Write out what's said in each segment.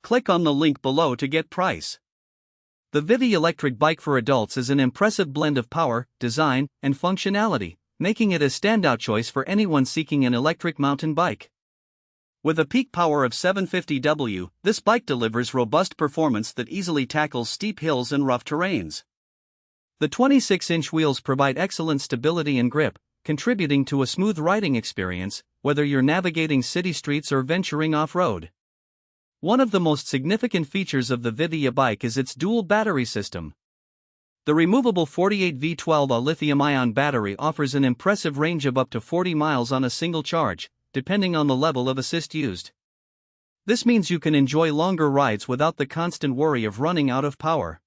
Click on the link below to get price. The Vivi Electric Bike for adults is an impressive blend of power, design, and functionality, making it a standout choice for anyone seeking an electric mountain bike. With a peak power of 750W, this bike delivers robust performance that easily tackles steep hills and rough terrains. The 26-inch wheels provide excellent stability and grip, contributing to a smooth riding experience, whether you're navigating city streets or venturing off-road. One of the most significant features of the Vivi Ebike is its dual battery system. The removable 48V12A lithium-ion battery offers an impressive range of up to 40 miles on a single charge, depending on the level of assist used. This means you can enjoy longer rides without the constant worry of running out of power.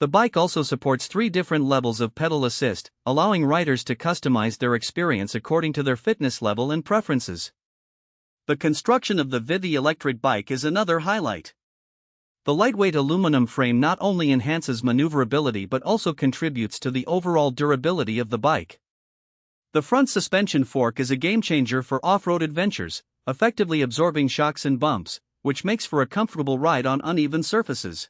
The bike also supports 3 different levels of pedal assist, allowing riders to customize their experience according to their fitness level and preferences. The construction of the Vivi Electric Bike is another highlight. The lightweight aluminum frame not only enhances maneuverability but also contributes to the overall durability of the bike. The front suspension fork is a game-changer for off-road adventures, effectively absorbing shocks and bumps, which makes for a comfortable ride on uneven surfaces.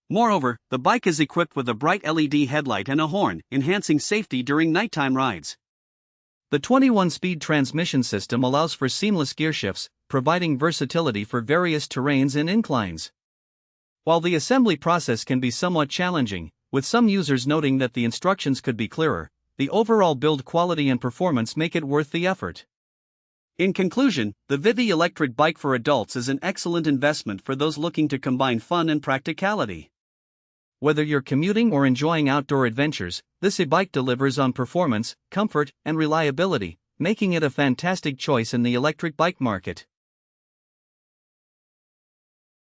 Moreover, the bike is equipped with a bright LED headlight and a horn, enhancing safety during nighttime rides. The 21-speed transmission system allows for seamless gear shifts, providing versatility for various terrains and inclines. While the assembly process can be somewhat challenging, with some users noting that the instructions could be clearer, the overall build quality and performance make it worth the effort. In conclusion, the Vivi Electric Bike for adults is an excellent investment for those looking to combine fun and practicality. Whether you're commuting or enjoying outdoor adventures, this e-bike delivers on performance, comfort, and reliability, making it a fantastic choice in the electric bike market.